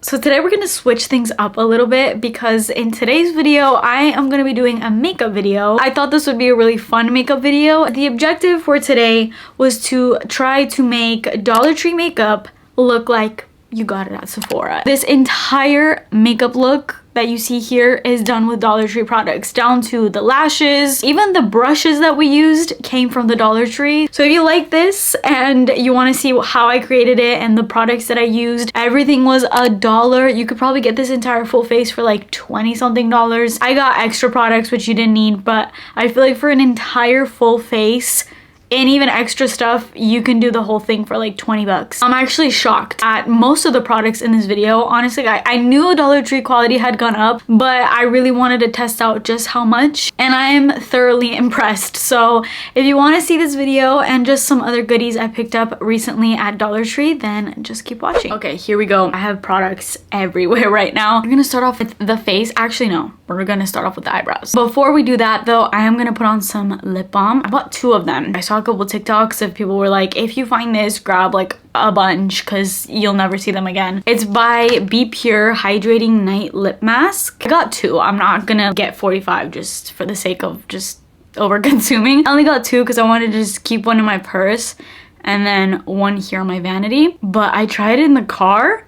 So today we're gonna switch things up a little bit because in today's video, I am gonna be doing a makeup video. I thought this would be a really fun makeup video. The objective for today was to try to make Dollar Tree makeup look like you got it at Sephora. This entire makeup look that you see here is done with Dollar Tree products, down to the lashes. Even the brushes that we used came from the Dollar Tree. So if you like this and you want to see how I created it and the products that I used, everything was $1. You could probably get this entire full face for like 20 something dollars. I got extra products which you didn't need, but I feel like for an entire full face and even extra stuff, you can do the whole thing for like 20 bucks. I'm actually shocked at most of the products in this video. Honestly, I knew Dollar Tree quality had gone up, but I really wanted to test out just how much, and I'm thoroughly impressed. So if you want to see this video and just some other goodies I picked up recently at Dollar Tree, then just keep watching. Okay, here we go. I have products everywhere right now. We're gonna start off with the face. Actually, no, we're gonna start off with the eyebrows. Before we do that though, I am gonna put on some lip balm. I bought 2 of them. I saw a couple TikToks of people were like, if you find this, grab like a bunch because you'll never see them again. It's by Be Pure Hydrating Night Lip Mask. I got 2. I'm not gonna get 45 just for the sake of just over consuming. I only got 2 because I wanted to just keep one in my purse and then one here on my vanity. But I tried it in the car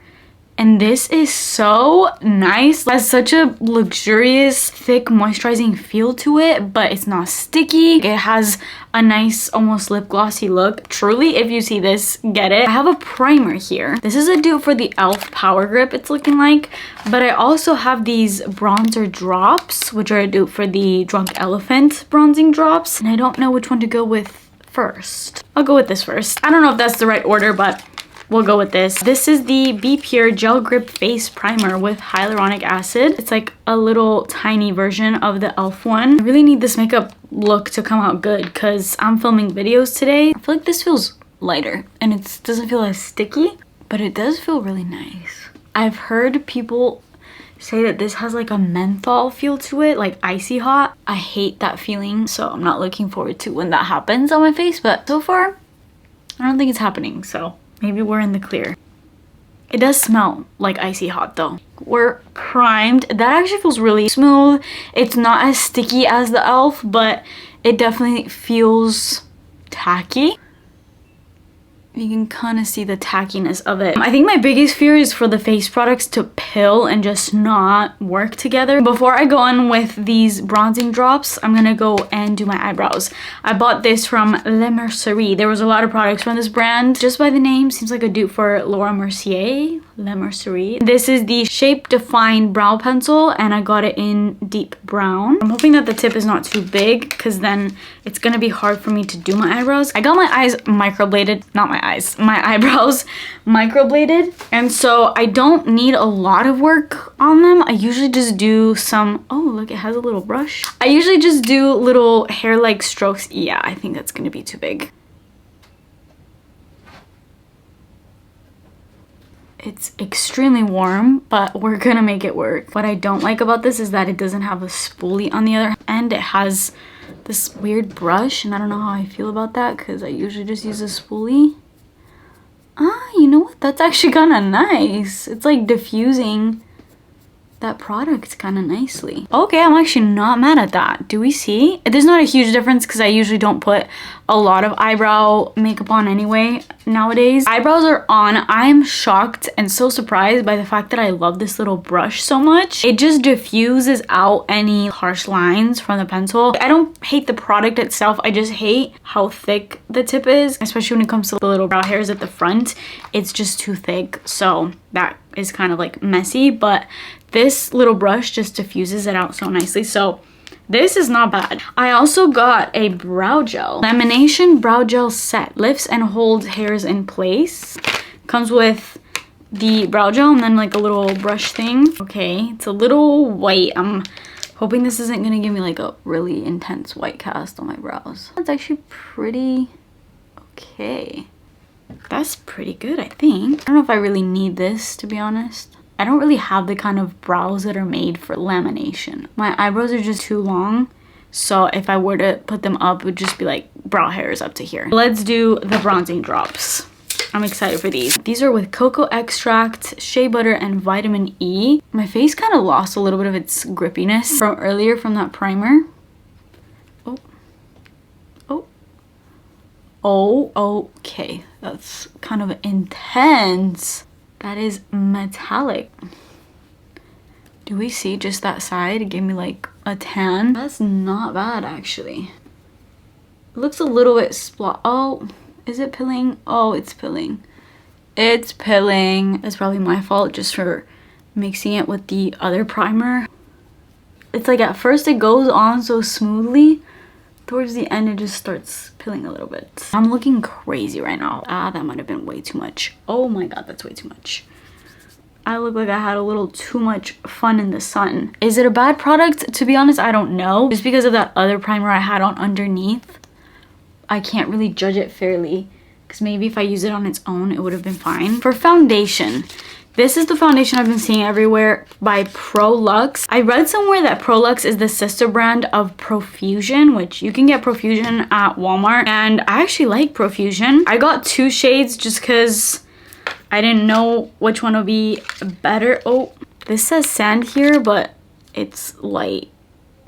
and this is so nice. It has such a luxurious, thick, moisturizing feel to it, but it's not sticky. It has a nice, almost lip glossy look. Truly, if you see this, get it. I have a primer here. This is a dupe for the e.l.f. Power Grip, it's looking like. But I also have these bronzer drops, which are a dupe for the Drunk Elephant bronzing drops. And I don't know which one to go with first. I'll go with this first. I don't know if that's the right order, but we'll go with this. This is the Be Pure Gel Grip Face Primer with hyaluronic acid. It's like a little tiny version of the e.l.f. one. I really need this makeup look to come out good because I'm filming videos today. I feel like this feels lighter and it doesn't feel as sticky, but it does feel really nice. I've heard people say that this has like a menthol feel to it, like icy hot. I hate that feeling, so I'm not looking forward to when that happens on my face, but so far, I don't think it's happening, so maybe we're in the clear. It does smell like icy hot though. We're primed. That actually feels really smooth. It's not as sticky as the e.l.f., but it definitely feels tacky. You can kind of see the tackiness of it. I think my biggest fear is for the face products to pill and just not work together. Before I go on with these bronzing drops, I'm gonna go and do my eyebrows. I bought this from Le Mercerie. There was a lot of products from this brand. Just by the name, seems like a dupe for Laura Mercier. Le Mercerie. This is the Shape Define brow pencil and I got it in deep brown. I'm hoping that the tip is not too big because then it's gonna be hard for me to do my eyebrows. I got my eyes microbladed, not my eyes, my eyebrows microbladed, and so I don't need a lot of work on them. I usually just do some, oh look, it has a little brush. I usually just do little hair-like strokes. Yeah, I think that's gonna be too big. It's extremely warm, but we're gonna make it work. What I don't like about this is that it doesn't have a spoolie on the other end. It has this weird brush, and I don't know how I feel about that because I usually just use a spoolie. Ah, you know what? That's actually kind of nice. It's like diffusing that product kind of nicely. Okay, I'm actually not mad at that. Do we see? There's not a huge difference because I usually don't put a lot of eyebrow makeup on anyway nowadays. Eyebrows are on. I'm shocked and so surprised by the fact that I love this little brush so much. It just diffuses out any harsh lines from the pencil. I don't hate the product itself. I just hate how thick the tip is, especially when it comes to the little brow hairs at the front. It's just too thick. So that is kind of like messy, but this little brush just diffuses it out so nicely. So this is not bad. I also got a brow gel. Lamination brow gel set. Lifts and holds hairs in place. Comes with the brow gel and then like a little brush thing. Okay, it's a little white. I'm hoping this isn't gonna give me like a really intense white cast on my brows. That's actually pretty okay. That's pretty good, I think. I don't know if I really need this, to be honest. I don't really have the kind of brows that are made for lamination. My eyebrows are just too long, so if I were to put them up, it would just be like brow hairs up to here. Let's do the bronzing drops. I'm excited for these. These are with cocoa extract, shea butter, and vitamin E. My face kind of lost a little bit of its grippiness from earlier from that primer. Oh. Oh. Oh, okay. That's kind of intense. That is metallic. Do we see just that side? It gave me like a tan. That's not bad actually. It looks a little bit splot. Oh, is it pilling? Oh, it's pilling. It's pilling. It's probably my fault just for mixing it with the other primer. It's like at first it goes on so smoothly. Towards the end, it just starts pilling a little bit. I'm looking crazy right now. Ah, that might have been way too much. Oh my god, that's way too much. I look like I had a little too much fun in the sun. Is it a bad product? To be honest, I don't know. Just because of that other primer I had on underneath, I can't really judge it fairly. Because maybe if I use it on its own, it would have been fine. For foundation, this is the foundation I've been seeing everywhere by Prolux. I read somewhere that Prolux is the sister brand of Profusion, which you can get Profusion at Walmart. And I actually like Profusion. I got 2 shades just because I didn't know which one would be better. Oh, this says sand here, but it's light.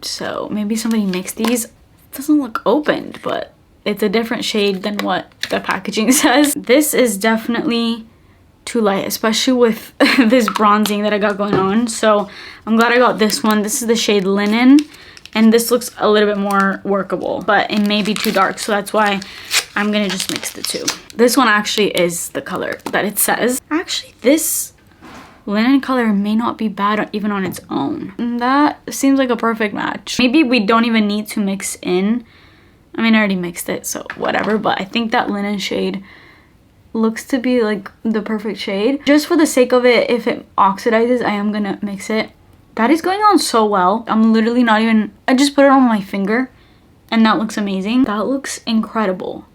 So maybe somebody mixed these. It doesn't look opened, but it's a different shade than what the packaging says. This is definitely too light, especially with this bronzing that I got going on. So I'm glad I got this one. This is the shade Linen, and this looks a little bit more workable, but it may be too dark, so that's why I'm gonna just mix the two. This one actually is the color that it says. Actually, this linen color may not be bad even on its own. And that seems like a perfect match. Maybe we don't even need to mix in. I mean, I already mixed it, so whatever, but I think that linen shade looks to be like the perfect shade. Just for the sake of it, if it oxidizes, I am gonna mix it. That is going on so well. I'm literally not even, I just put it on my finger and that looks amazing. That looks incredible.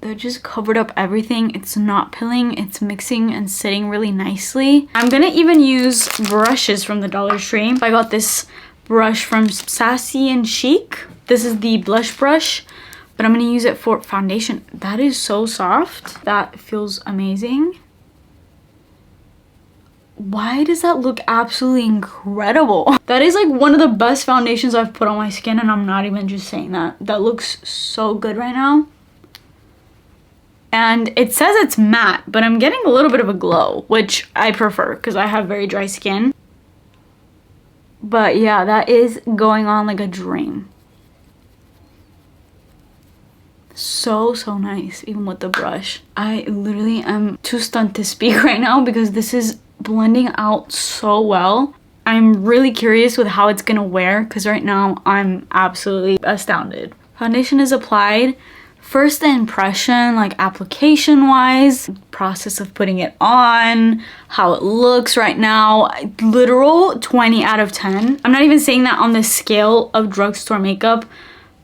They just covered up everything. It's not pilling, it's mixing and sitting really nicely. I'm gonna even use brushes from the Dollar Tree. I got this brush from Sassy and Chic. This is the blush brush, but I'm gonna use it for foundation. That is so soft. That feels amazing. Why does that look absolutely incredible? That is like one of the best foundations I've put on my skin, and I'm not even just saying that. That looks so good right now. And it says it's matte, but I'm getting a little bit of a glow, which I prefer because I have very dry skin. But yeah, that is going on like a dream. So nice, even with the brush. I literally am too stunned to speak right now because this is blending out so well. I'm really curious with how it's gonna wear because right now I'm absolutely astounded. Foundation is applied. First impression, like application wise, process of putting it on, how it looks right now, literal 20 out of 10. I'm not even saying that on the scale of drugstore makeup,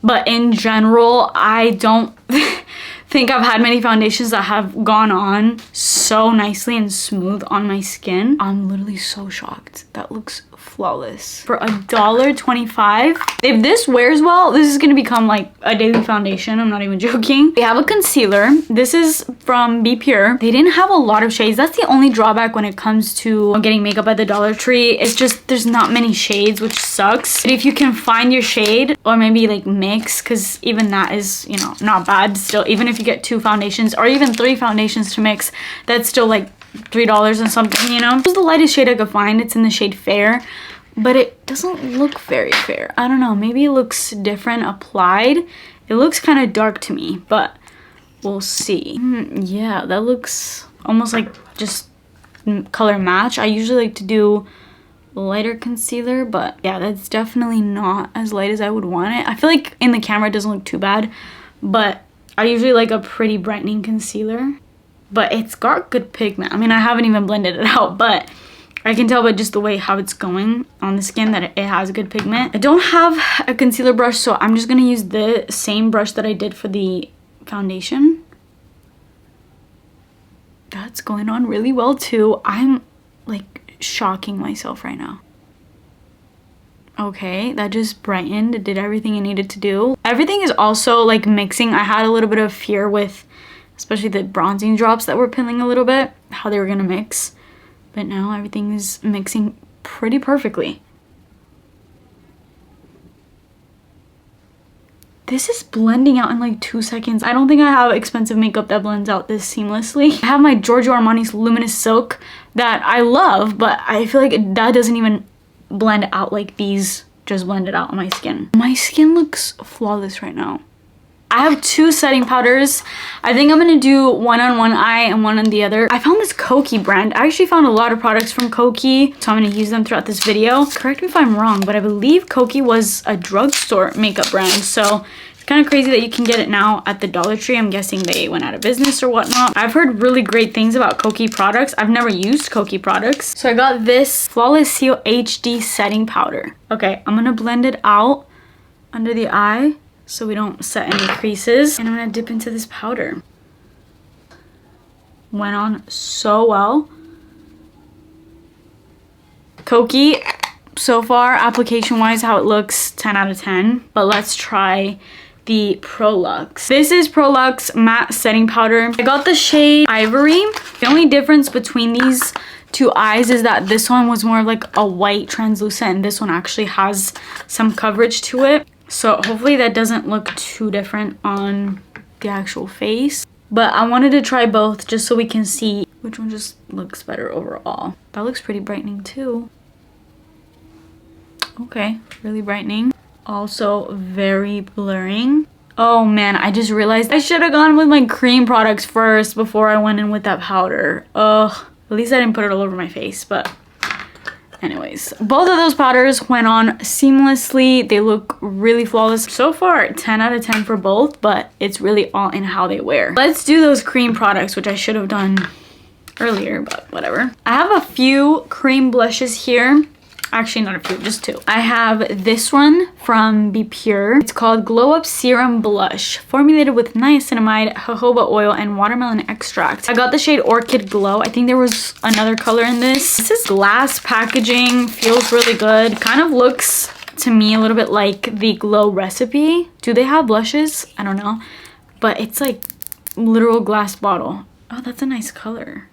but in general, I don't think I've had many foundations that have gone on so nicely and smooth on my skin. I'm literally so shocked. That looks flawless. For $1.25, if this wears well, this is gonna become like a daily foundation. I'm not even joking. They have a concealer. This is from Be Pure. They didn't have a lot of shades. That's the only drawback when it comes to getting makeup at the Dollar Tree. It's just there's not many shades, which sucks. But if you can find your shade or maybe like mix, because even that is, you know, not bad still. Even if you get 2 foundations or even 3 foundations to mix, that's still like $3 and something, you know. This is the lightest shade I could find. It's in the shade Fair, but it doesn't look very fair. I don't know, maybe it looks different applied. It looks kind of dark to me, but we'll see. Yeah, that looks almost like just color match. I usually like to do lighter concealer, but yeah, that's definitely not as light as I would want it. I feel like in the camera it doesn't look too bad, but I usually like a pretty brightening concealer. But it's got good pigment. I mean, I haven't even blended it out, but I can tell by just the way how it's going on the skin that it has good pigment. I don't have a concealer brush, so I'm just gonna use the same brush that I did for the foundation. That's going on really well too. I'm like shocking myself right now. Okay, that just brightened. It did everything it needed to do. Everything is also like mixing. I had a little bit of fear with especially the bronzing drops that were pilling a little bit, how they were gonna mix. But now everything is mixing pretty perfectly. This is blending out in like 2 seconds. I don't think I have expensive makeup that blends out this seamlessly. I have my Giorgio Armani's Luminous Silk that I love, but I feel like that doesn't even blend out like these just blended out on my skin. My skin looks flawless right now. I have 2 setting powders. I think I'm gonna do one on one eye and one on the other. I found this Koki brand. I actually found a lot of products from Koki, so I'm gonna use them throughout this video. Correct me if I'm wrong, but I believe Koki was a drugstore makeup brand, so it's kind of crazy that you can get it now at the Dollar Tree. I'm guessing they went out of business or whatnot. I've heard really great things about Koki products. I've never used Koki products. So I got this Flawless Seal HD setting powder. Okay, I'm gonna blend it out under the eye so we don't set any creases. And I'm gonna dip into this powder. Went on so well. Koki, so far, application-wise, how it looks, 10 out of 10. But let's try the Prolux. This is Prolux Matte Setting Powder. I got the shade Ivory. The only difference between these 2 eyes is that this one was more like a white translucent and this one actually has some coverage to it. So hopefully that doesn't look too different on the actual face. But I wanted to try both just so we can see which one just looks better overall. That looks pretty brightening too. Okay, really brightening. Also very blurring. Oh man, I just realized I should have gone with my cream products first before I went in with that powder. Ugh, at least I didn't put it all over my face, but anyways, both of those powders went on seamlessly. They look really flawless. So far, 10 out of 10 for both, but it's really all in how they wear. Let's do those cream products, which I should have done earlier, but whatever. I have a few cream blushes here. Actually, not a few, just 2. I have this one from Be Pure. It's called Glow Up Serum Blush, formulated with niacinamide, jojoba oil, and watermelon extract. I got the shade Orchid Glow. I think there was another color in this. This is glass packaging, feels really good. Kind of looks to me a little bit like the Glow Recipe. Do they have blushes? I don't know. But it's like literal glass bottle. Oh, that's a nice color.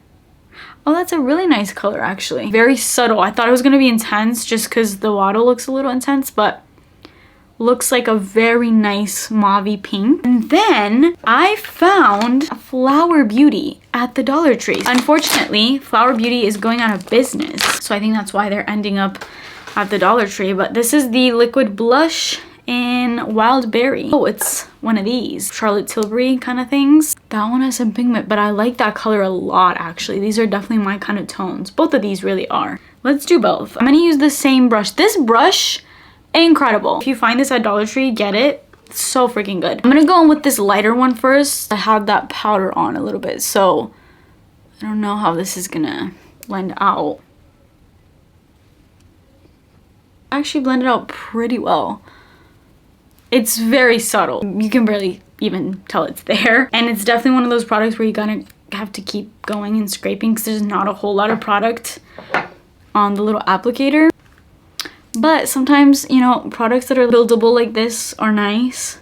Oh, that's a really nice color, actually. Very subtle. I thought it was going to be intense just because the bottle looks a little intense, but looks like a very nice mauve-y pink. And then I found Flower Beauty at the Dollar Tree. Unfortunately, Flower Beauty is going out of business, so I think that's why they're ending up at the Dollar Tree. But this is the liquid blush in Wild Berry. Oh, it's one of these Charlotte Tilbury kind of things. That one has some pigment, but I like that color a lot, actually. These are definitely my kind of tones. Both of these really are. Let's do both. I'm gonna use the same brush. This brush, incredible. If you find this at Dollar Tree, get it. It's so freaking good. I'm gonna go in with this lighter one first. I had that powder on a little bit, so I don't know how this is gonna blend out. I actually blended out pretty well. It's very subtle. You can barely even tell it's there. And it's definitely one of those products where you gotta have to keep going and scraping because there's not a whole lot of product on the little applicator. But sometimes, you know, products that are buildable like this are nice.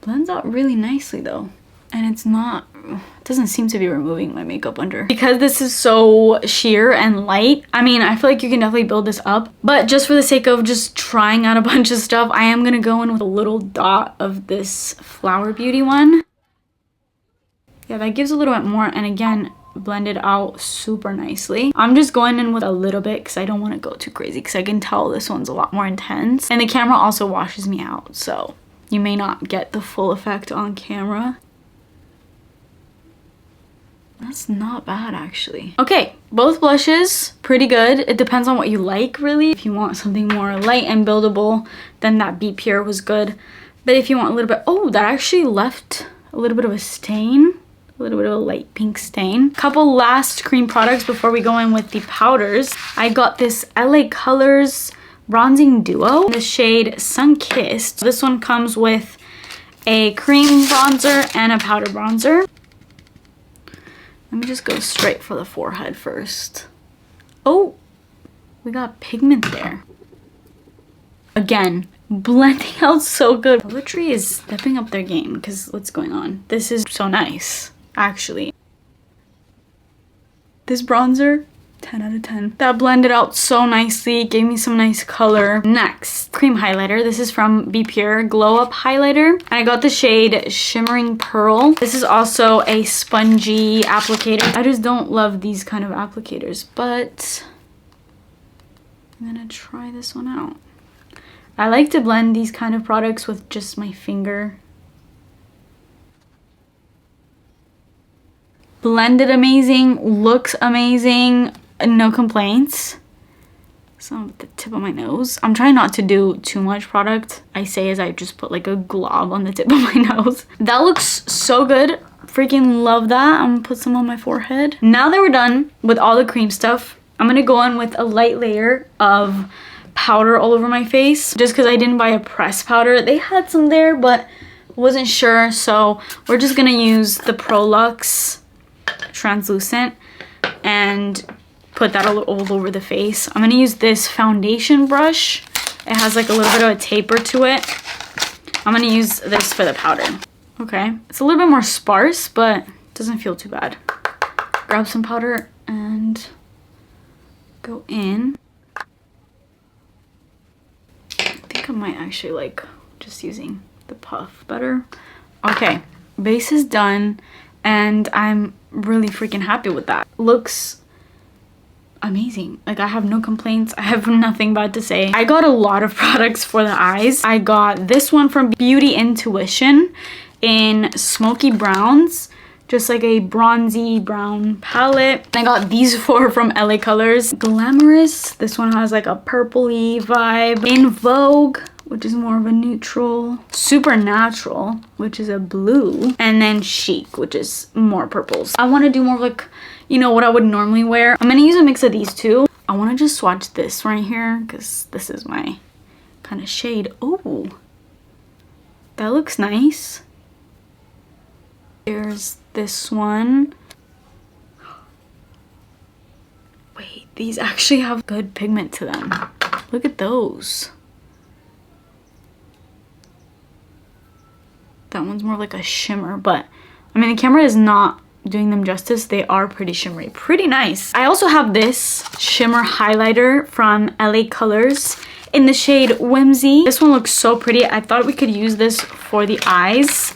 Blends out really nicely though. And it's not, it doesn't seem to be removing my makeup under. Because this is so sheer and light, I mean, I feel like you can definitely build this up. But just for the sake of just trying out a bunch of stuff, I am gonna go in with a little dot of this Flower Beauty one. Yeah, that gives a little bit more, and again, blended out super nicely. I'm just going in with a little bit because I don't want to go too crazy because I can tell this one's a lot more intense. And the camera also washes me out, so you may not get the full effect on camera. That's not bad, actually. Okay, both blushes, pretty good. It depends on what you like, really. If you want something more light and buildable, then that Be Pure was good. But if you want a little bit, oh, that actually left a little bit of a stain. A little bit of a light pink stain. Couple last cream products before we go in with the powders. I got this LA Colors Bronzing Duo in the shade Sunkissed. This one comes with a cream bronzer and a powder bronzer. Let me just go straight for the forehead first. Oh, we got pigment there. Again, blending out so good. Poetry is stepping up their game because what's going on? This is so nice, actually. This bronzer, 10 out of 10. That blended out so nicely, gave me some nice color. Next, cream highlighter. This is from Be Pure Glow Up Highlighter. And I got the shade Shimmering Pearl. This is also a spongy applicator. I just don't love these kind of applicators, but I'm gonna try this one out. I like to blend these kind of products with just my finger. Blended amazing, looks amazing, no complaints. Some at the tip of my nose. I'm trying not to do too much product. I say as I just put like a glob on the tip of my nose. That looks so good. Freaking love that. I'm gonna put some on my forehead. Now that we're done with all the cream stuff, I'm gonna go in with a light layer of powder all over my face. Just because I didn't buy a pressed powder. They had some there, but wasn't sure. So we're just gonna use the Prolux translucent and put that all over the face. I'm gonna use this foundation brush. It has like a little bit of a taper to it. I'm gonna use this for the powder. Okay, it's a little bit more sparse, but it doesn't feel too bad. Grab some powder and go in. I think I might actually like just using the puff better. Okay, base is done and I'm really freaking happy with that. Looks amazing. Like, I have no complaints. I have nothing bad to say. I got a lot of products for the eyes. I got this one from Beauty Intuition in Smoky Browns, just like a bronzy brown palette. I got these four from LA Colors. Glamorous, this one has like a purpley vibe. In Vogue, which is more of a neutral. Supernatural, which is a blue. And then Chic, which is more purples. I want to do more of like, you know, what I would normally wear. I'm gonna use a mix of these two. I want to just swatch this right here because this is my kind of shade. Oh, that looks nice. There's this one. Wait, these actually have good pigment to them. Look at those. That one's more like a shimmer, but I mean, the camera is not doing them justice. They are pretty shimmery, pretty nice. I also have this shimmer highlighter from LA Colors in the shade Whimsy. This one looks so pretty. I thought we could use this for the eyes.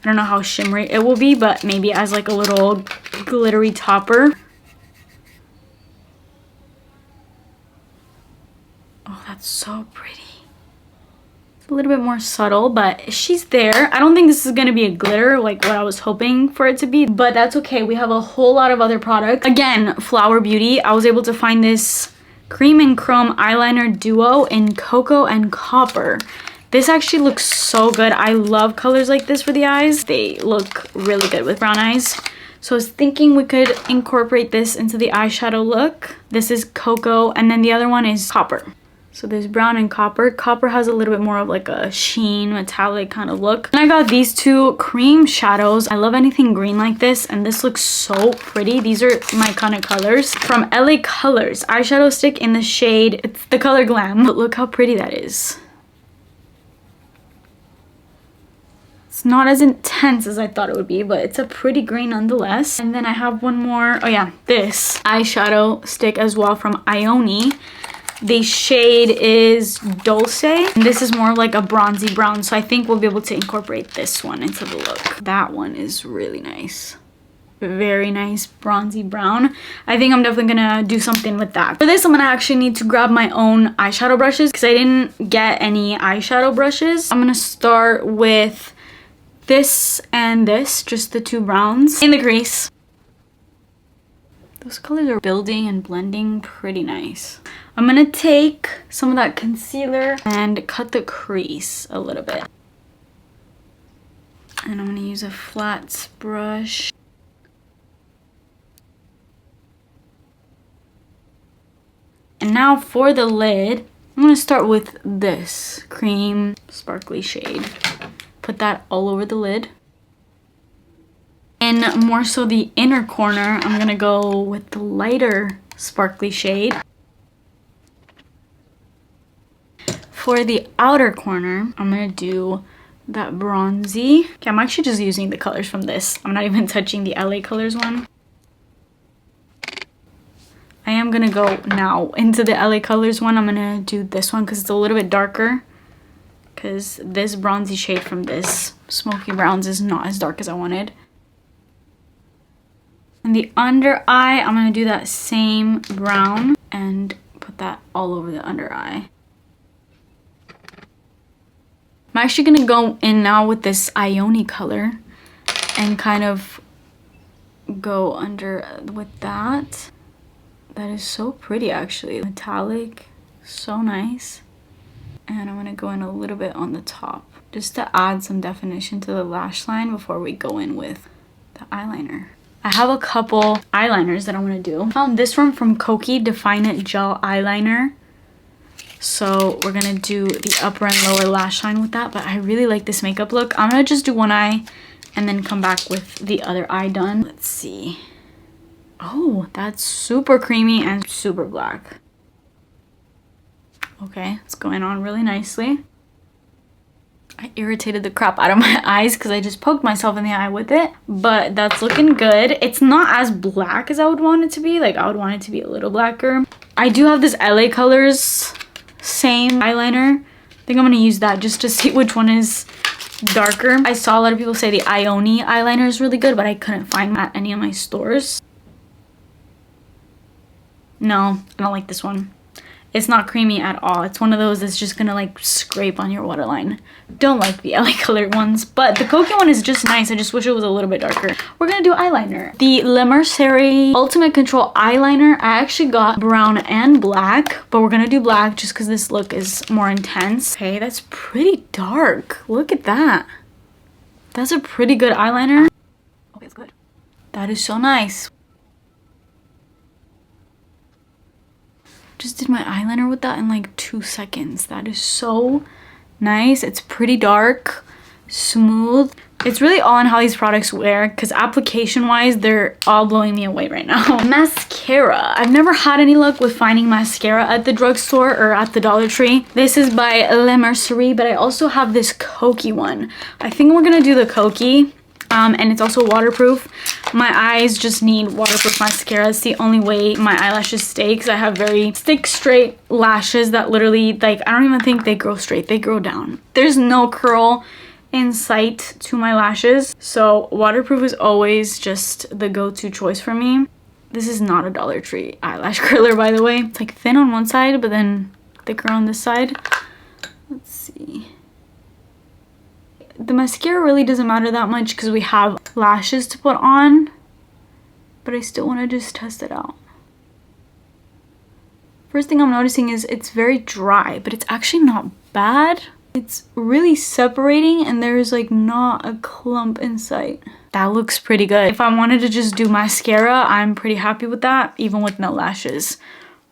I don't know how shimmery it will be, but maybe as like a little glittery topper. Oh, that's so pretty. It's a little bit more subtle, but she's there. I don't think this is going to be a glitter like what I was hoping for it to be, but that's okay. We have a whole lot of other products. Again, Flower Beauty. I was able to find this cream and chrome eyeliner duo in Cocoa and Copper. This actually looks so good. I love colors like this for the eyes. They look really good with brown eyes. So I was thinking we could incorporate this into the eyeshadow look. This is Cocoa, and then the other one is Copper. So there's brown and copper. Copper has a little bit more of like a sheen, metallic kind of look. And I got these two cream shadows. I love anything green like this, and this looks so pretty. These are my kind of colors. From LA Colors, eyeshadow stick in the shade, it's the color Glam. But look how pretty that is. It's not as intense as I thought it would be, but it's a pretty green nonetheless. And then I have one more, oh yeah, this eyeshadow stick as well from Ione. The shade is Dulce. And this is more like a bronzy brown, so I think we'll be able to incorporate this one into the look. That one is really nice. Very nice bronzy brown. I think I'm definitely gonna do something with that. For this, I'm gonna actually need to grab my own eyeshadow brushes because I didn't get any eyeshadow brushes. I'm gonna start with this and this, just the two browns in the crease. Those colors are building and blending pretty nice. I'm gonna take some of that concealer and cut the crease a little bit. And I'm gonna use a flat brush. And now for the lid, I'm gonna start with this cream sparkly shade. Put that all over the lid. And more so the inner corner, I'm gonna go with the lighter sparkly shade. For the outer corner, I'm gonna do that bronzy. Okay, I'm actually just using the colors from this. I'm not even touching the LA Colors one. I am gonna go now into the LA Colors one. I'm gonna do this one because it's a little bit darker. Because this bronzy shade from this Smoky Browns is not as dark as I wanted. And the under eye, I'm gonna do that same brown and put that all over the under eye. I'm actually gonna go in now with this Ione color and kind of go under with that. That is so pretty actually. Metallic, so nice. And I'm gonna go in a little bit on the top just to add some definition to the lash line before we go in with the eyeliner. I have a couple eyeliners that I'm gonna do. I found this one from Kokie Define It Gel Eyeliner. So we're gonna do the upper and lower lash line with that, but I really like this makeup look. I'm gonna just do one eye and then come back with the other eye done. Let's see. Oh, that's super creamy and super black. Okay, it's going on really nicely. I irritated the crap out of my eyes because I just poked myself in the eye with it, but that's looking good. It's not as black as I would want it to be. Like, I would want it to be a little blacker. I do have this LA Colors same eyeliner. I think I'm gonna use that just to see which one is darker. I saw a lot of people say the Ione eyeliner is really good, but I couldn't find that at any of my stores. No, I don't like this one. It's not creamy at all. It's one of those that's just gonna like scrape on your waterline. Don't like the LA Color ones, but the Kokie one is just nice. I just wish it was a little bit darker. We're gonna do eyeliner. The Le Mercier Ultimate Control eyeliner, I actually got brown and black, but we're gonna do black just because this look is more intense. Okay, that's pretty dark. Look at that. That's a pretty good eyeliner. Okay, it's good. That is so nice. Just did my eyeliner with that in like 2 seconds. That is so nice. It's pretty dark, smooth. It's really all on how these products wear because application wise they're all blowing me away right now. Mascara. I've never had any luck with finding mascara at the drugstore or at the Dollar Tree. This is by Le Mercier, but I also have this Kokie one. I think we're gonna do the Kokie. And it's also waterproof. My eyes just need waterproof mascara. It's the only way my eyelashes stay because I have very thick, straight lashes that literally, like, I don't even think they grow straight. They grow down. There's no curl in sight to my lashes. So waterproof is always just the go-to choice for me. This is not a Dollar Tree eyelash curler, by the way. It's like thin on one side, but then thicker on this side. Let's see. The mascara really doesn't matter that much because we have lashes to put on, but I still want to just test it out. First thing I'm noticing is it's very dry, but it's actually not bad. It's really separating and there's like not a clump in sight. That looks pretty good. If I wanted to just do mascara, I'm pretty happy with that, even with no lashes.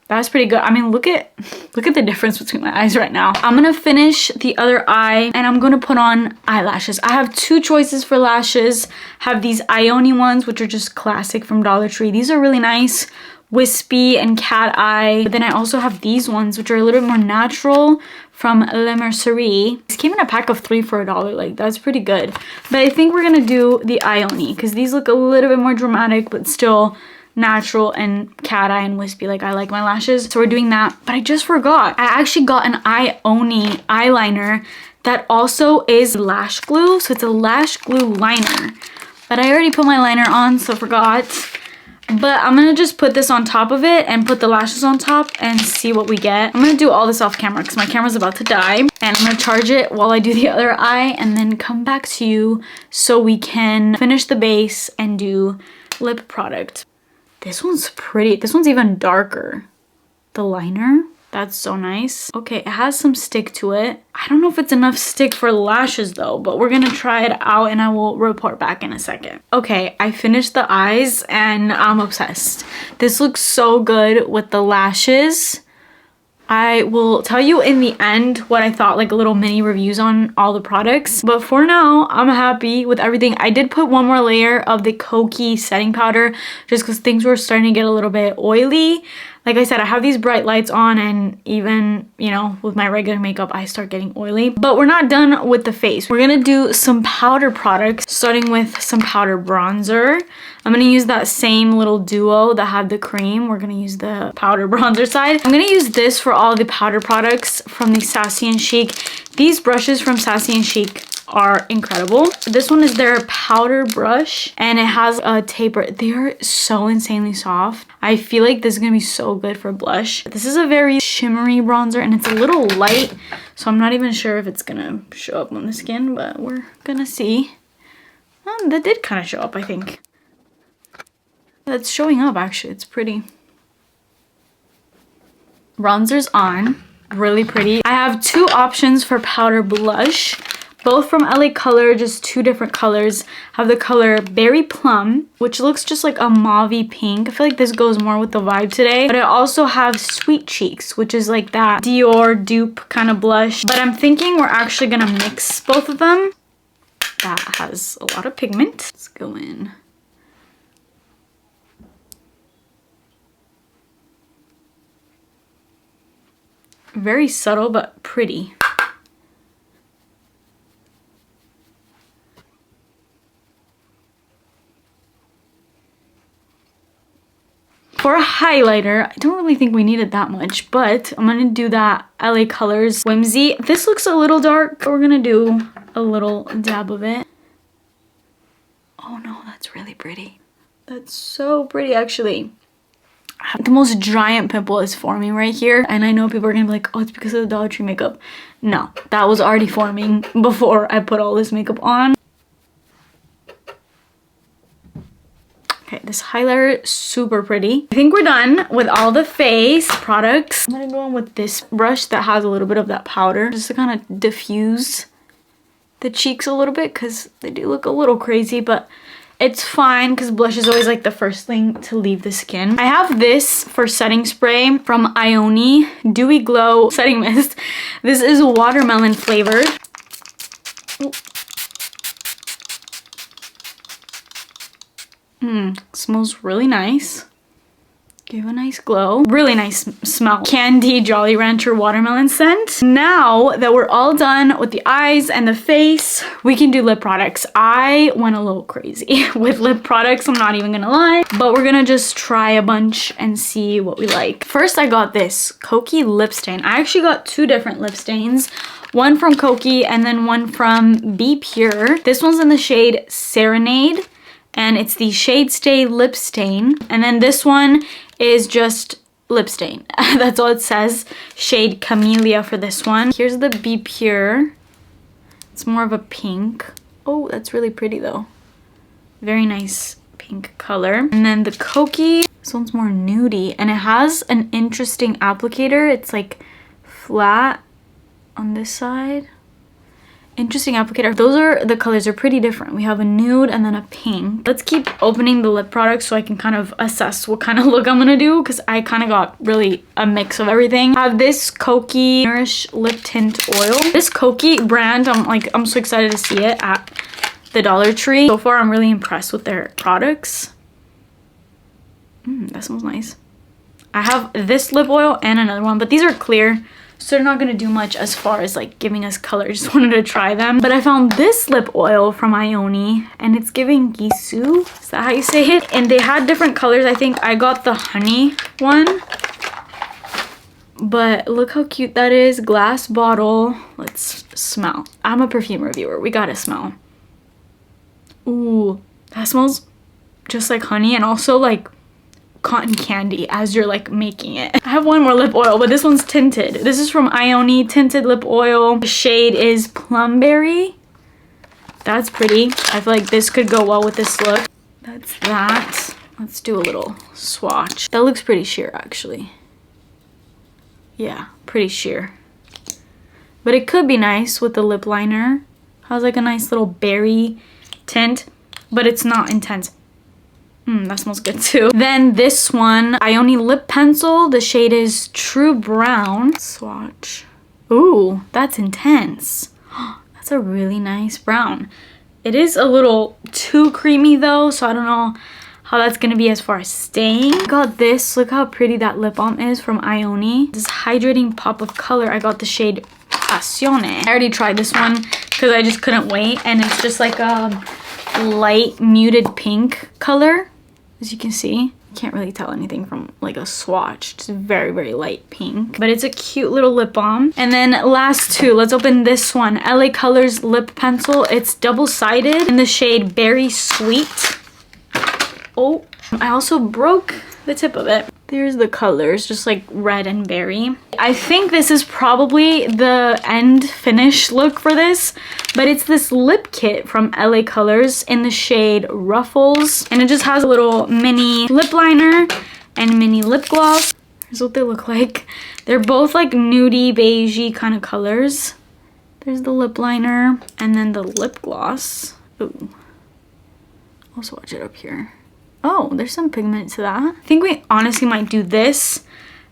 That's pretty good. I mean, look at the difference between my eyes right now. I'm gonna finish the other eye and I'm gonna put on eyelashes. I have two choices for lashes. I have these Ione ones, which are just classic from Dollar Tree. These are really nice, wispy and cat eye. But then I also have these ones, which are a little bit more natural from Le Mercier. This came in a pack of 3 for $1. Like, that's pretty good. But I think we're gonna do the Ione because these look a little bit more dramatic, but still natural and cat eye and wispy. Like, I like my lashes, so we're doing that. But I just forgot, I actually got an Ione eyeliner that also is lash glue, so it's a lash glue liner, but I already put my liner on, so I forgot. But I'm gonna just put this on top of it and put the lashes on top and see what we get. I'm gonna do all this off camera because my camera's about to die, and I'm gonna charge it while I do the other eye and then come back to you so we can finish the base and do lip product. This one's pretty. This one's even darker. The liner, that's so nice. Okay, it has some stick to it. I don't know if it's enough stick for lashes though, but we're gonna try it out and I will report back in a second. Okay, I finished the eyes and I'm obsessed. This looks so good with the lashes. I will tell you in the end what I thought, like a little mini reviews on all the products. But for now, I'm happy with everything. I did put one more layer of the Kokie setting powder just because things were starting to get a little bit oily. Like I said, I have these bright lights on, and even, you know, with my regular makeup, I start getting oily. But we're not done with the face. We're gonna do some powder products, starting with some powder bronzer. I'm gonna use that same little duo that had the cream. We're gonna use the powder bronzer side. I'm gonna use this for all the powder products from the Sassy and Chic. These brushes from Sassy and Chic are incredible. This one is their powder brush, and it has a taper. They are so insanely soft. I feel like this is gonna be so good for blush. This is a very shimmery bronzer, and it's a little light, so I'm not even sure if it's gonna show up on the skin, but we're gonna see. That did kind of show up, I think. That's showing up, actually. It's pretty. Bronzer's on. Really pretty. I have two options for powder blush, both from LA Color, just two different colors. I have the color Berry Plum, which looks just like a mauvey pink. I feel like this goes more with the vibe today. But I also have Sweet Cheeks, which is like that Dior dupe kind of blush. But I'm thinking we're actually gonna mix both of them. That has a lot of pigment. Let's go in. Very subtle, but pretty. For a highlighter, I don't really think we needed that much, but I'm gonna do that LA Colors Whimsy. This looks a little dark, but we're gonna do a little dab of it. Oh no, that's really pretty. That's so pretty, actually. The most giant pimple is forming right here, and I know people are gonna be like, oh, it's because of the Dollar Tree makeup. No, that was already forming before I put all this makeup on. Okay, this highlighter is super pretty. I think we're done with all the face products. I'm gonna go in with this brush that has a little bit of that powder, just to kind of diffuse the cheeks a little bit, because they do look a little crazy, but it's fine because blush is always like the first thing to leave the skin. I have this for setting spray from Ioni Dewy Glow Setting Mist. This is watermelon flavored. Smells really nice. Give a nice glow. Really nice smell. Candy Jolly Rancher watermelon scent. Now that we're all done with the eyes and the face, we can do lip products. I went a little crazy with lip products, I'm not even gonna lie, but we're gonna just try a bunch and see what we like. First, I got this Kokie lip stain. I actually got two different lip stains. One from Kokie and then one from Be Pure. This one's in the shade Serenade, and it's the Shade Stay lip stain. And then this one is just lip stain. That's all it says. Shade Camellia for this one. Here's the Be Pure. It's more of a pink. Oh, that's really pretty though. Very nice pink color. And then the Kokie, this one's more nudie, and it has an interesting applicator. It's like flat on this side. Interesting applicator. Those are the colors, are pretty different. We have a nude and then a pink. Let's keep opening the lip products so I can kind of assess what kind of look I'm gonna do, because I kind of got really a mix of everything. I have this Kokie Nourish Lip Tint Oil. This Kokie brand, I'm so excited to see it at the Dollar Tree. So far, I'm really impressed with their products. That smells nice. I have this lip oil and another one, but these are clear, so they're not gonna do much as far as like giving us color. Just wanted to try them. But I found this lip oil from Ioni, and it's giving Gisou. Is that how you say it? And they had different colors. I think I got the honey one. But look how cute that is. Glass bottle. Let's smell. I'm a perfume reviewer. We gotta smell. Ooh, that smells just like honey, and also like cotton candy as you're like making it. I have one more lip oil, but this one's tinted. This is from Ioni Tinted Lip Oil. The shade is Plumberry. That's pretty. I feel like this could go well with this look. That's that. Let's do a little swatch. That looks pretty sheer, actually. Yeah, pretty sheer. But it could be nice with the lip liner. Has like a nice little berry tint, but it's not intense. That smells good too. Then this one, Ioni Lip Pencil. The shade is True Brown. Swatch. Ooh, that's intense. That's a really nice brown. It is a little too creamy though, so I don't know how that's gonna be as far as staying. Got this. Look how pretty that lip balm is from Ioni. This hydrating pop of color. I got the shade Passione. I already tried this one because I just couldn't wait, and it's just like a light muted pink color, as you can see. Can't really tell anything from like a swatch. It's very, very light pink, but it's a cute little lip balm. And then last two, let's open this one. LA Colors lip pencil. It's double-sided in the shade Berry Sweet. Oh, I also broke the tip of it. There's the colors, just like red and berry. I think this is probably the end finish look for this, but it's this lip kit from LA Colors in the shade Ruffles. And it just has a little mini lip liner and mini lip gloss. Here's what they look like. They're both like nudie, beigey kind of colors. There's the lip liner and then the lip gloss. Ooh. I'll swatch it up here. Oh, there's some pigment to that. I think we honestly might do this,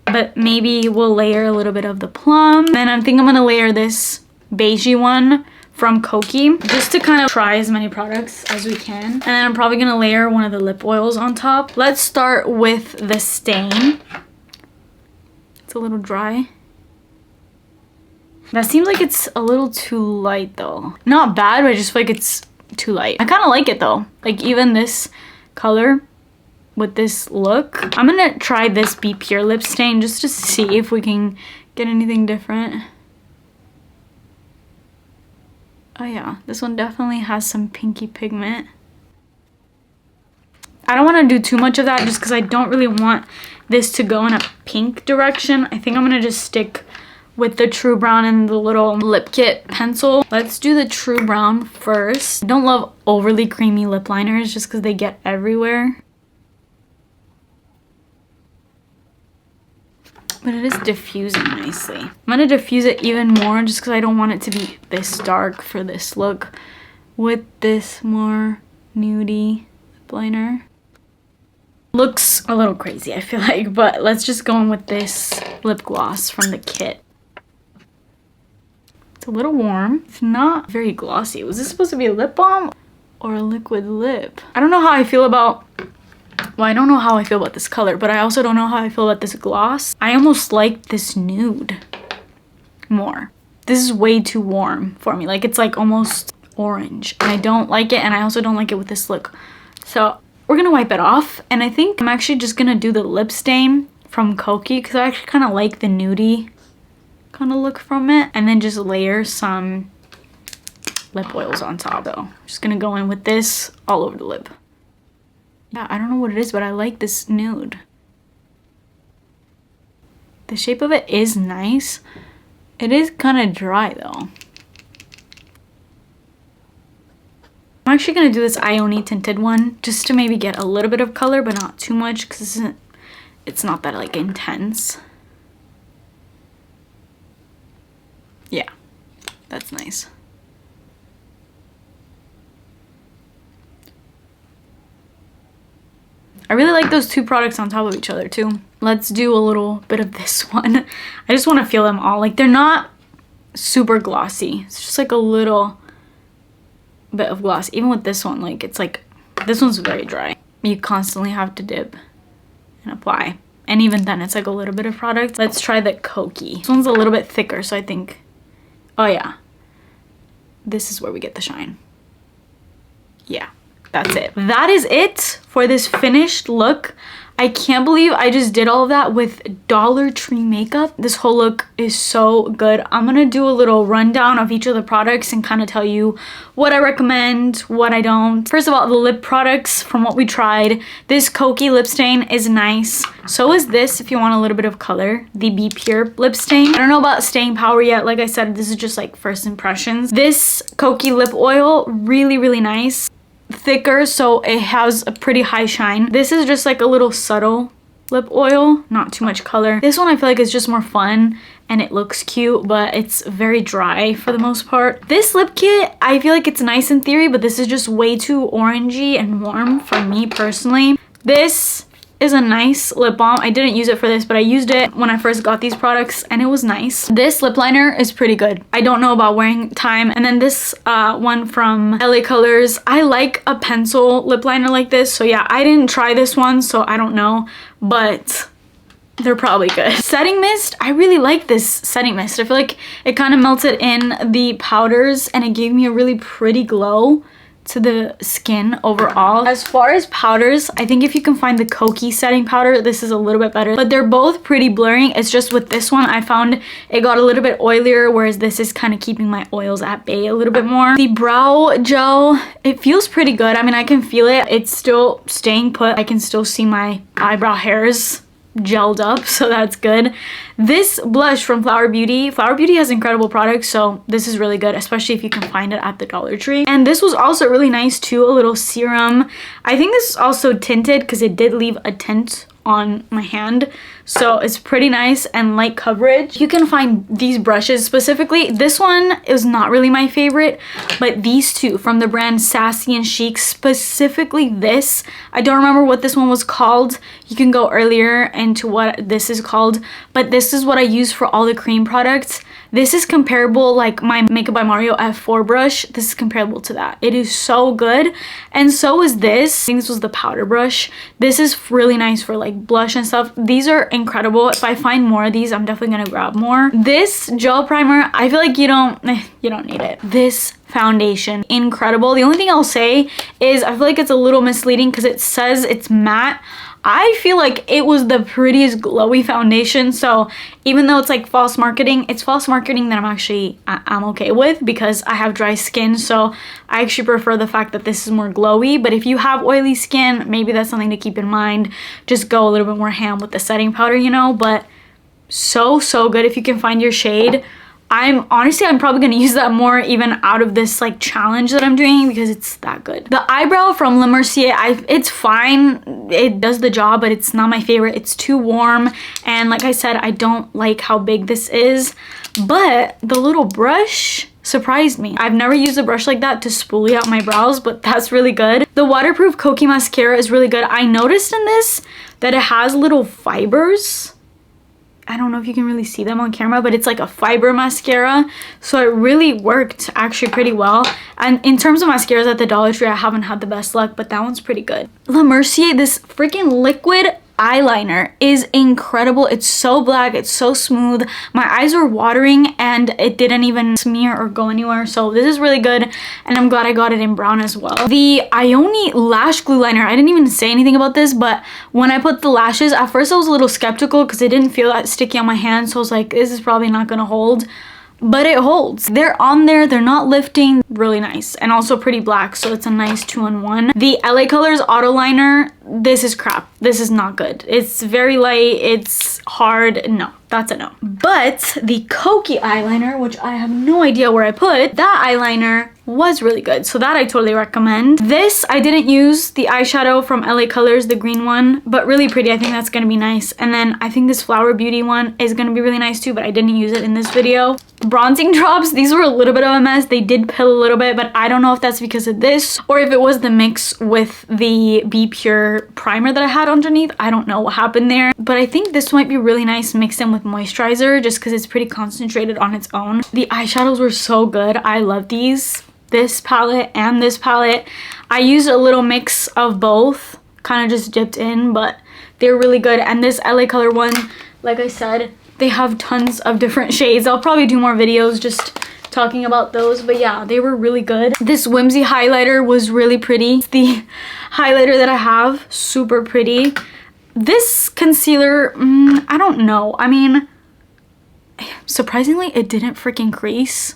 but maybe we'll layer a little bit of the plum. Then I think I'm gonna layer this beigey one from Koki, just to kind of try as many products as we can. And then I'm probably gonna layer one of the lip oils on top. Let's start with the stain. It's a little dry. That seems like it's a little too light though. Not bad, but I just feel like it's too light. I kind of like it though. Like even this color with this look. I'm gonna try this Be Pure lip stain just to see if we can get anything different. Oh yeah, this one definitely has some pinky pigment. I don't want to do too much of that just because I don't really want this to go in a pink direction. I think I'm gonna just stick with the True Brown and the little lip kit pencil. Let's do the True Brown first. I don't love overly creamy lip liners just because they get everywhere. But it is diffusing nicely. I'm gonna diffuse it even more just because I don't want it to be this dark for this look with this more nudie lip liner. Looks a little crazy, I feel like, but let's just go in with this lip gloss from the kit. It's a little warm. It's not very glossy. Was this supposed to be a lip balm or a liquid lip? I don't know how I feel about, well, I don't know how I feel about this color, but I also don't know how I feel about this gloss. I almost like this nude more. This is way too warm for me. Like it's like almost orange. And I don't like it, and I also don't like it with this look. So we're gonna wipe it off, and I think I'm actually just gonna do the lip stain from Koki because I actually kind of like the nudie kind of look from it, and then just layer some lip oils on top though. Just gonna go in with this all over the lip. Yeah, I don't know what it is, but I like this nude. The shape of it is nice. It is kind of dry though. I'm actually gonna do this Ioni tinted one just to maybe get a little bit of color, but not too much because it's not that like intense. Yeah, that's nice. I really like those two products on top of each other too. Let's do a little bit of this one. I just want to feel them all. Like they're not super glossy. It's just like a little bit of gloss. Even with this one, like it's like, this one's very dry. You constantly have to dip and apply. And even then it's like a little bit of product. Let's try the Koki. This one's a little bit thicker, so I think, oh yeah, this is where we get the shine. Yeah, that's it. That is it for this finished look. I can't believe I just did all of that with Dollar Tree makeup. This whole look is so good. I'm gonna do a little rundown of each of the products and kind of tell you what I recommend, what I don't. First of all, the lip products from what we tried. This Koki lip stain is nice. So is this if you want a little bit of color. The Be Pure lip stain. I don't know about staying power yet. Like I said, this is just like first impressions. This Koki lip oil, really, really nice. Thicker, so it has a pretty high shine. This is just like a little subtle lip oil, not too much color. This one I feel like is just more fun and it looks cute, but it's very dry for the most part. This lip kit, I feel like it's nice in theory, but this is just way too orangey and warm for me personally. This is a nice lip balm. I didn't use it for this, but I used it when I first got these products and it was nice. This lip liner is pretty good. I don't know about wearing time. And then this one from LA Colors. I like a pencil lip liner like this. So yeah, I didn't try this one, so I don't know, but they're probably good. Setting mist, I really like this setting mist. I feel like it kind of melted in the powders and it gave me a really pretty glow to the skin overall. As far as powders, I think if you can find the Kokie setting powder, this is a little bit better, but they're both pretty blurring. It's just with this one, I found it got a little bit oilier, whereas this is kind of keeping my oils at bay a little bit more. The brow gel, it feels pretty good. I mean, I can feel it. It's still staying put. I can still see my eyebrow hairs gelled up, so that's good. This blush from Flower Beauty has incredible products, so this is really good, especially if you can find it at the Dollar Tree. And this was also really nice too, a little serum. I think this is also tinted because it did leave a tint on my hand, so it's pretty nice and light coverage. You can find these brushes specifically. This one is not really my favorite, but these two from the brand Sassy and Chic, specifically this, I don't remember what this one was called. You can go earlier into what this is called, but this is what I use for all the cream products. This is comparable, like my Makeup by Mario F4 brush, this is comparable to that. It is so good, and so is this. I think this was the powder brush. This is really nice for like blush and stuff. These are incredible. If I find more of these, I'm definitely gonna grab more. This gel primer, I feel like you don't need it. This foundation, incredible. The only thing I'll say is I feel like it's a little misleading because it says it's matte. I feel like it was the prettiest glowy foundation, so even though it's like false marketing, it's false marketing that I'm okay with because I have dry skin, so I actually prefer the fact that this is more glowy. But if you have oily skin, maybe that's something to keep in mind. Just go a little bit more ham with the setting powder, you know, but so good if you can find your shade. I'm probably gonna use that more even out of this like challenge that I'm doing because it's that good. The eyebrow from Le Mercier, it's fine. It does the job, but it's not my favorite. It's too warm. And like I said, I don't like how big this is, but the little brush surprised me. I've never used a brush like that to spoolie out my brows, but that's really good. The waterproof Kokie mascara is really good. I noticed in this that it has little fibers. I don't know if you can really see them on camera, but it's like a fiber mascara, so it really worked actually pretty well. And in terms of mascaras at the Dollar Tree, I haven't had the best luck, but that one's pretty good. Le Mercier, this freaking liquid eyeliner is incredible. It's so black, it's so smooth. My eyes were watering and it didn't even smear or go anywhere, so this is really good, and I'm glad I got it in brown as well. The Ioni lash glue liner, I didn't even say anything about this, but when I put the lashes, at first I was a little skeptical because it didn't feel that sticky on my hand, so I was like, this is probably not gonna hold. But it holds. They're on there, they're not lifting. Really nice, and also pretty black, so it's a nice 2-in-1. The LA Colors Auto Liner, this is crap. This is not good. It's very light, it's hard. No, that's a no. But the Kokie eyeliner, which I have no idea where I put, that eyeliner was really good, so that I totally recommend. This I didn't use, the eyeshadow from LA Colors, the green one, but really pretty. I think that's gonna be nice. And then I think this Flower Beauty one is gonna be really nice too, but I didn't use it in this video. Bronzing drops, these were a little bit of a mess. They did pill a little bit, but I don't know if that's because of this or if it was the mix with the Be Pure primer that I had underneath. I don't know what happened there, but I think this might be really nice mixed in with moisturizer just because it's pretty concentrated on its own. The eyeshadows were so good. I love these. This palette and this palette. I used a little mix of both, kind of just dipped in, but they're really good. And this LA Color one, like I said, they have tons of different shades. I'll probably do more videos just talking about those, but yeah, they were really good. This Whimsy highlighter was really pretty. The highlighter that I have, super pretty. This concealer, I don't know. I mean, surprisingly, it didn't freaking crease.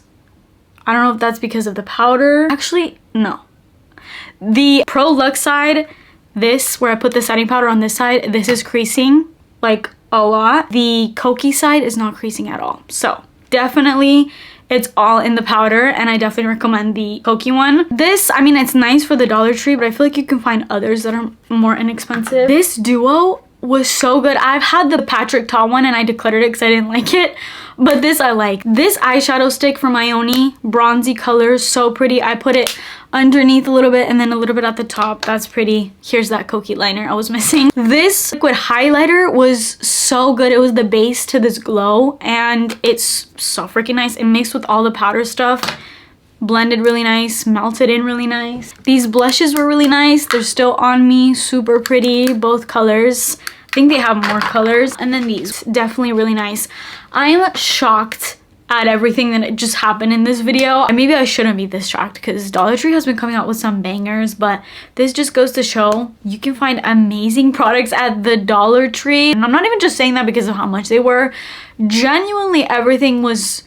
I don't know if that's because of the powder. Actually, no. The Pro Luxe side, this, where I put the setting powder on this side, this is creasing like a lot. The Kokie side is not creasing at all. So definitely it's all in the powder, and I definitely recommend the Kokie one. This, I mean, it's nice for the Dollar Tree, but I feel like you can find others that are more inexpensive. This duo was so good. I've had the Patrick Ta one and I decluttered it because I didn't like it. But this I like. This eyeshadow stick from Ioni, bronzy color, so pretty. I put it underneath a little bit and then a little bit at the top. That's pretty. Here's that Kokie liner I was missing. This liquid highlighter was so good. It was the base to this glow and it's so freaking nice. It mixed with all the powder stuff. Blended really nice, melted in really nice. These blushes were really nice. They're still on me, super pretty, both colors. I think they have more colors. And then these, definitely really nice. I am shocked at everything that just happened in this video. And maybe I shouldn't be this shocked because Dollar Tree has been coming out with some bangers, but this just goes to show you can find amazing products at the Dollar Tree. And I'm not even just saying that because of how much they were. Genuinely, everything was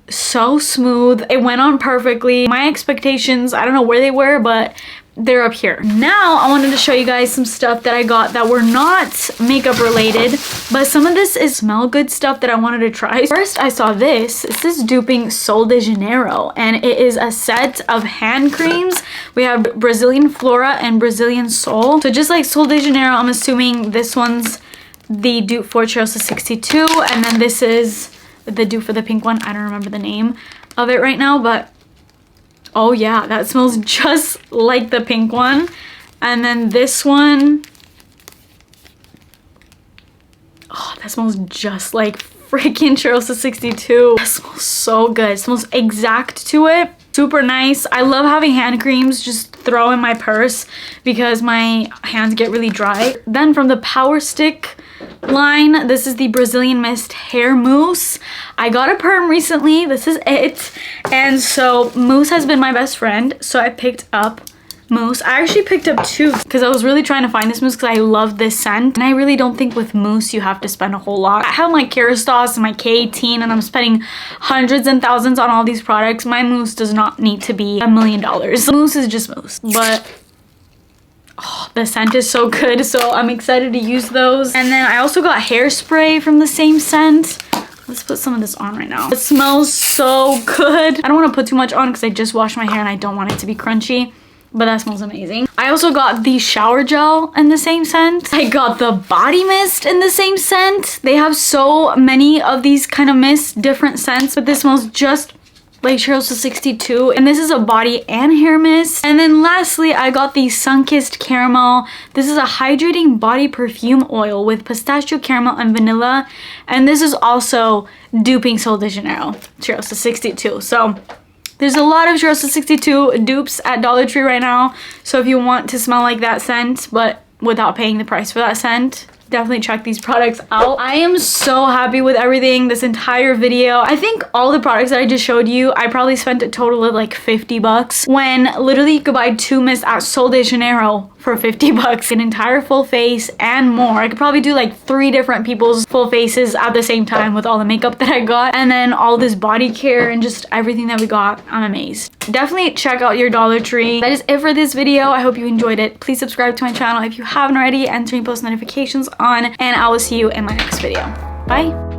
so smooth. It went on perfectly. My expectations, I don't know where they were, but they're up here. Now I wanted to show you guys some stuff that I got that were not makeup related, but some of this is smell good stuff that I wanted to try. First, I saw this. This is duping Sol de Janeiro, and it is a set of hand creams. We have Brazilian Flora and Brazilian Sol. So just like Sol de Janeiro, I'm assuming this one's the dupe for Cheirosa 62, and then this is the dupe for the pink one. I don't remember the name of it right now, but oh yeah, that smells just like the pink one. And then this one, oh, that smells just like freaking Cheirosa 62. That smells so good. It smells exact to it. Super nice. I love having hand creams just throw in my purse because my hands get really dry. Then from the Power Stick line, this is the Brazilian Mist Hair Mousse. I got a perm recently. This is it. And so mousse has been my best friend, so I picked up mousse. I actually picked up two because I was really trying to find this mousse because I love this scent, and I really don't think with mousse you have to spend a whole lot. I have my Kerastase and my K18 and I'm spending hundreds and thousands on all these products. My mousse does not need to be $1 million. Mousse is just mousse, but oh, the scent is so good, so I'm excited to use those. And then I also got hairspray from the same scent. Let's put some of this on right now. It smells so good. I don't want to put too much on because I just washed my hair and I don't want it to be crunchy, but that smells amazing. I also got the shower gel in the same scent. I got the body mist in the same scent. They have so many of these kind of mists, different scents, but this smells just like Cheirosa 62, and this is a body and hair mist. And then lastly, I got the Sunkissed Caramel. This is a hydrating body perfume oil with pistachio caramel and vanilla, and this is also duping Sol de Janeiro, Cheirosa 62. So there's a lot of Cheirosa 62 dupes at Dollar Tree right now, so if you want to smell like that scent but without paying the price for that scent, definitely check these products out. I am so happy with everything this entire video. I think all the products that I just showed you, I probably spent a total of like 50 bucks when literally you could buy two mists at Sol de Janeiro for 50 bucks. An entire full face and more. I could probably do like 3 different people's full faces at the same time with all the makeup that I got, and then all this body care and just everything that we got. I'm amazed. Definitely check out your Dollar Tree. That is it for this video. I hope you enjoyed it. Please subscribe to my channel if you haven't already and turn post notifications on, and I will see you in my next video. Bye.